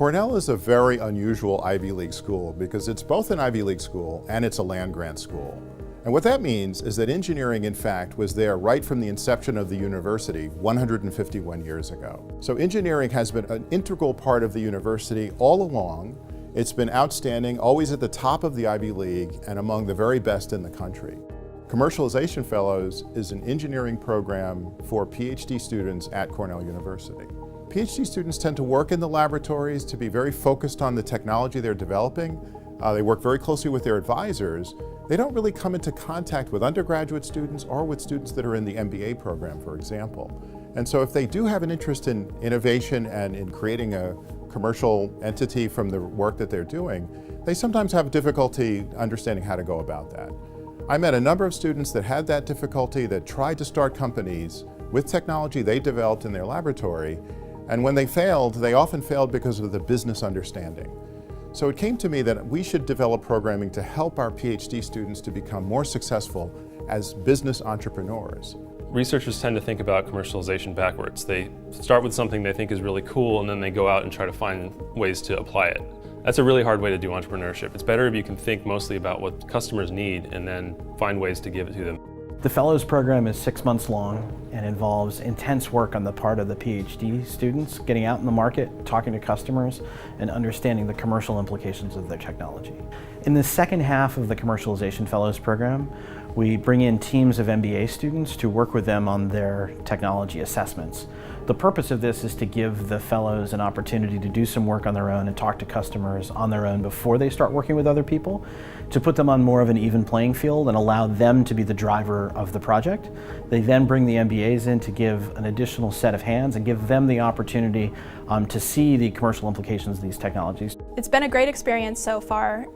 Cornell is a very unusual Ivy League school because it's both an Ivy League school and it's a land-grant school. And what that means is that engineering, in fact, was there right from the inception of the university 151 years ago. So engineering has been an integral part of the university all along. It's been outstanding, always at the top of the Ivy League and among the very best in the country. Commercialization Fellows is an engineering program for Ph.D. students at Cornell University. Ph.D. students tend to work in the laboratories, to be very focused on the technology they're developing. They work very closely with their advisors. They don't really come into contact with undergraduate students or with students that are in the MBA program, for example. And so if they do have an interest in innovation and in creating a commercial entity from the work that they're doing, they sometimes have difficulty understanding how to go about that. I met a number of students that had that difficulty, that tried to start companies with technology they developed in their laboratory, and when they failed, they often failed because of the business understanding. So it came to me that we should develop programming to help our PhD students to become more successful as business entrepreneurs. Researchers tend to think about commercialization backwards. They start with something they think is really cool and then they go out and try to find ways to apply it. That's a really hard way to do entrepreneurship. It's better if you can think mostly about what customers need and then find ways to give it to them. The Fellows program is 6 months long and involves intense work on the part of the PhD students, getting out in the market, talking to customers, and understanding the commercial implications of their technology. In the second half of the Commercialization Fellows program, we bring in teams of MBA students to work with them on their technology assessments. The purpose of this is to give the fellows an opportunity to do some work on their own and talk to customers on their own before they start working with other people, to put them on more of an even playing field and allow them to be the driver of the project. They then bring the MBAs in to give an additional set of hands and give them the opportunity to see the commercial implications of these technologies. It's been a great experience so far,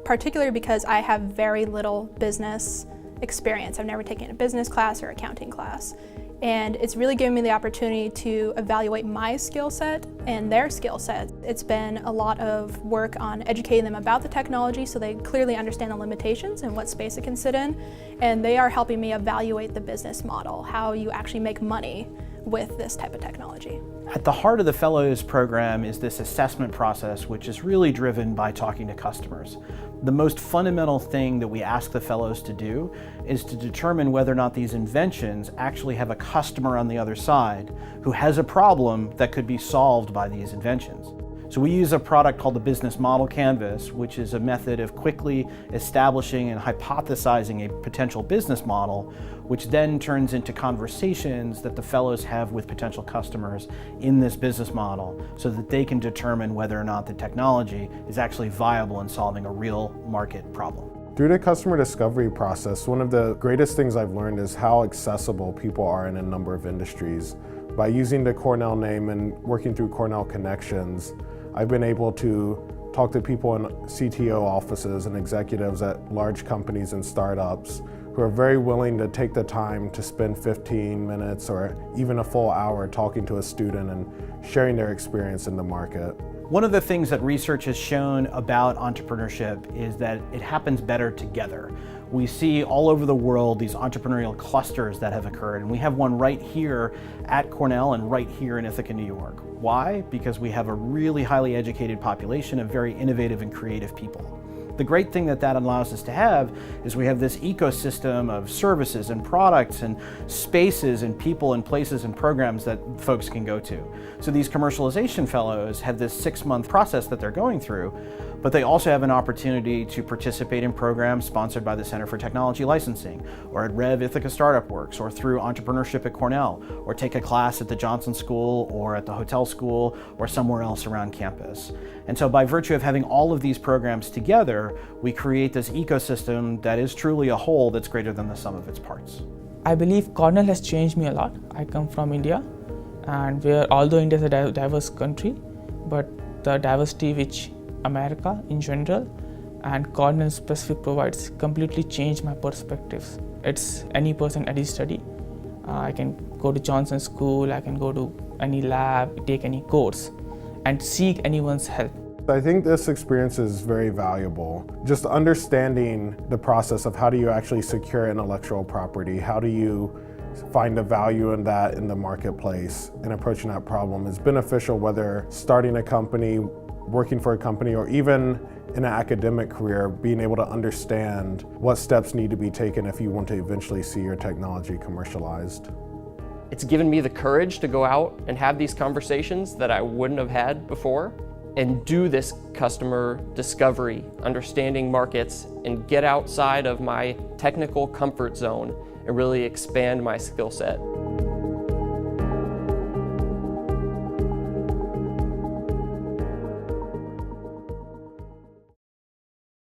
particularly because I have very little business experience. I've never taken a business class or accounting class. And it's really given me the opportunity to evaluate my skill set and their skill set. It's been a lot of work on educating them about the technology so they clearly understand the limitations and what space it can sit in. And they are helping me evaluate the business model, how you actually make money with this type of technology. At the heart of the Fellows program is this assessment process, which is really driven by talking to customers. The most fundamental thing that we ask the fellows to do is to determine whether or not these inventions actually have a customer on the other side who has a problem that could be solved by these inventions. So we use a product called the Business Model Canvas, which is a method of quickly establishing and hypothesizing a potential business model, which then turns into conversations that the fellows have with potential customers in this business model so that they can determine whether or not the technology is actually viable in solving a real market problem. Through the customer discovery process, one of the greatest things I've learned is how accessible people are in a number of industries. By using the Cornell name and working through Cornell Connections, I've been able to talk to people in CTO offices and executives at large companies and startups who are very willing to take the time to spend 15 minutes or even a full hour talking to a student and sharing their experience in the market. One of the things that research has shown about entrepreneurship is that it happens better together. We see all over the world these entrepreneurial clusters that have occurred, and we have one right here at Cornell and right here in Ithaca, New York. Why? Because we have a really highly educated population of very innovative and creative people. The great thing that allows us to have is we have this ecosystem of services and products and spaces and people and places and programs that folks can go to. So these commercialization fellows have this 6-month process that they're going through, but they also have an opportunity to participate in programs sponsored by the Center for Technology Licensing, or at Rev Ithaca Startup Works, or through entrepreneurship at Cornell, or take a class at the Johnson School, or at the Hotel School, or somewhere else around campus. And so by virtue of having all of these programs together, we create this ecosystem that is truly a whole that's greater than the sum of its parts. I believe Cornell has changed me a lot. I come from India, and although India is a diverse country, but the diversity which America in general and Cornell specific provides completely changed my perspectives. It's any person, any study. I can go to Johnson School, I can go to any lab, take any course and seek anyone's help. I think this experience is very valuable. Just understanding the process of how do you actually secure intellectual property, how do you find the value in that in the marketplace and approaching that problem is beneficial whether starting a company, working for a company or even in an academic career, being able to understand what steps need to be taken if you want to eventually see your technology commercialized. It's given me the courage to go out and have these conversations that I wouldn't have had before and do this customer discovery, understanding markets, and get outside of my technical comfort zone and really expand my skill set.